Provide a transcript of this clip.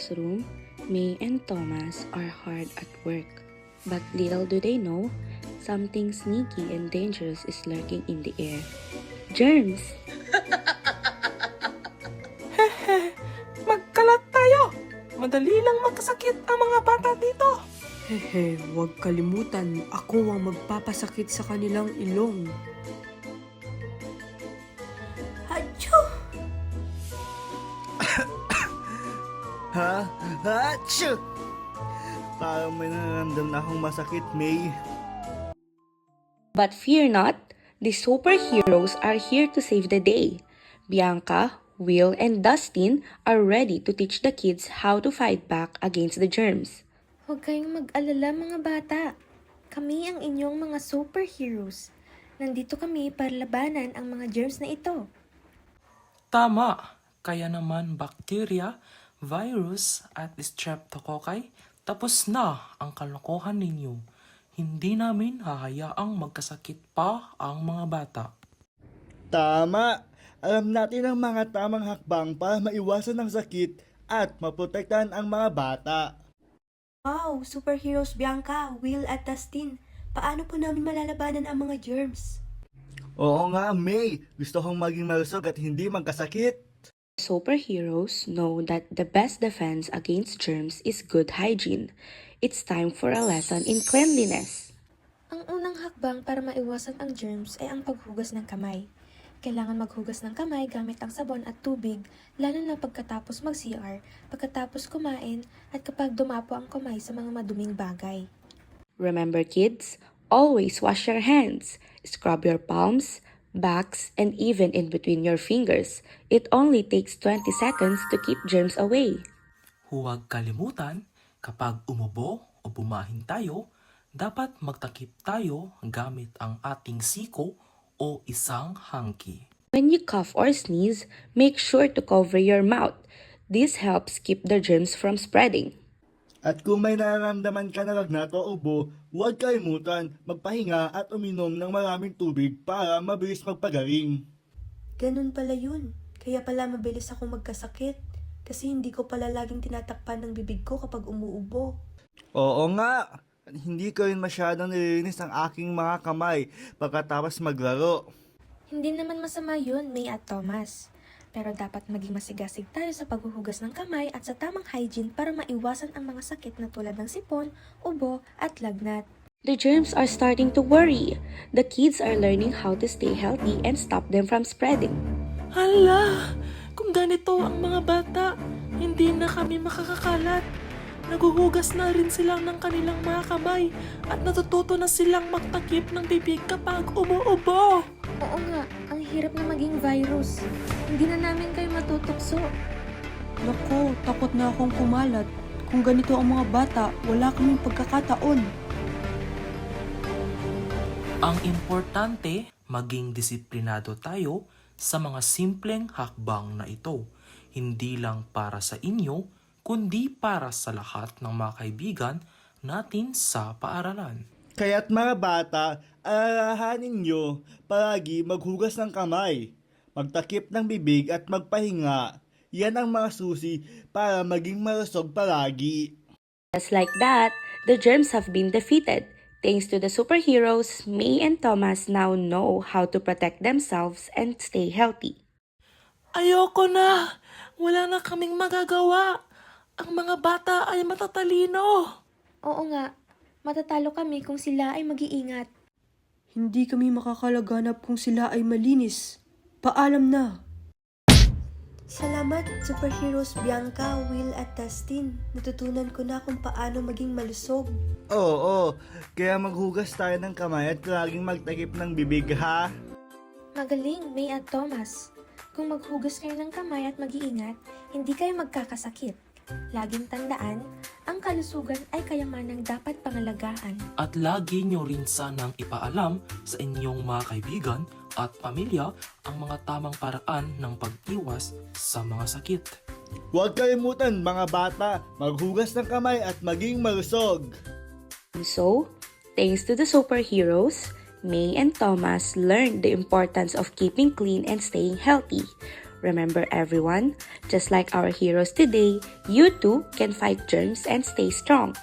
classroom, May and Thomas are hard at work. But little do they know, something sneaky and dangerous is lurking in the air. Germs! Hehe, magkalat tayo! Madali lang magkasakit ang mga bata dito. Hehe, huwag kalimutan, ako ang magpapasakit sa kanilang ilong. Achoo! Ha? Achoo! Parang may nararamdaman na akong masakit, May. But fear not, the superheroes are here to save the day. Bianca, Will, and Dustin are ready to teach the kids how to fight back against the germs. Huwag kayong mag-alala mga bata. Kami ang inyong mga superheroes. Nandito kami para labanan ang mga germs na ito. Tama! Kaya naman bacteria, virus at streptococci, tapos na ang kalokohan ninyo. Hindi namin hahayaang magkasakit pa ang mga bata. Tama! Alam natin ang mga tamang hakbang para maiwasan ang sakit at maprotektahan ang mga bata. Wow, superheroes Bianca, Will at Dustin. Paano po namin malalabanan ang mga germs? Oo nga, May. Gusto kong maging malusog at hindi magkasakit. Superheroes know that the best defense against germs is good hygiene. It's time for a lesson in cleanliness. Ang unang hakbang para maiwasan ang germs ay ang paghugas ng kamay. Kailangan maghugas ng kamay gamit ang sabon at tubig, lalo na pagkatapos mag-CR, pagkatapos kumain, at kapag dumapo ang kamay sa mga maduming bagay. Remember kids, always wash your hands. Scrub your palms, backs, and even in between your fingers. It only takes 20 seconds to keep germs away. Huwag kalimutan, kapag umubo o bumahin tayo, dapat magtakip tayo gamit ang ating siko o isang hangki. When you cough or sneeze, make sure to cover your mouth. This helps keep the germs from spreading. At kung may nararamdaman ka na lagnat o ubo, huwag kalimutan magpahinga at uminom ng maraming tubig para mabilis magpagaling. Ganun pala yun. Kaya pala mabilis akong magkasakit. Kasi hindi ko pala laging tinatakpan ng bibig ko kapag umuubo. Oo nga, hindi ko rin masyadong nililinis ang aking mga kamay pagkatapos maglaro. Hindi naman masama yun, May at Thomas. Pero dapat maging masigasig tayo sa paghuhugas ng kamay at sa tamang hygiene para maiwasan ang mga sakit na tulad ng sipon, ubo at lagnat. The germs are starting to worry. The kids are learning how to stay healthy and stop them from spreading. Hala! Kung ganito ang mga bata, hindi na kami makakakalat. Naguhugas na rin sila ng kanilang mga kamay at natututo na silang magtakip ng bibig kapag umuubo. Oo nga, ang hirap na maging virus. Hindi na namin kayo matutukso. Naku, takot na akong kumalat. Kung ganito ang mga bata, wala kaming pagkakataon. Ang importante, maging disiplinado tayo sa mga simpleng hakbang na ito. Hindi lang para sa inyo, kundi para sa lahat ng mga kaibigan natin sa paaralan. Kaya't mga bata, alalahanin nyo palagi maghugas ng kamay, magtakip ng bibig at magpahinga. Yan ang mga susi para maging malusog palagi. Just like that, the germs have been defeated. Thanks to the superheroes, May and Thomas now know how to protect themselves and stay healthy. Ayoko na! Wala na kaming magagawa! Ang mga bata ay matatalino! Oo nga, matatalo kami kung sila ay mag-iingat. Hindi kami makakalaganap kung sila ay malinis. Paalam na! Salamat, superheroes Bianca, Will at Dustin. Natutunan ko na kung paano maging malusog. Oo, kaya maghugas tayo ng kamay at laging magtakip ng bibig ha. Magaling, May at Thomas. Kung maghugas kayo ng kamay at mag-iingat, hindi kayo magkakasakit. Laging tandaan, ang kalusugan ay kayamanang dapat pangalagaan. At lagi nyo rin sanang ipaalam sa inyong mga kaibigan at pamilya ang mga tamang paraan ng pag-iwas sa mga sakit. Huwag kalimutan mga bata, maghugas ng kamay at maging malusog. And so, thanks to the superheroes, May and Thomas learned the importance of keeping clean and staying healthy. Remember everyone, just like our heroes today, you too can fight germs and stay strong.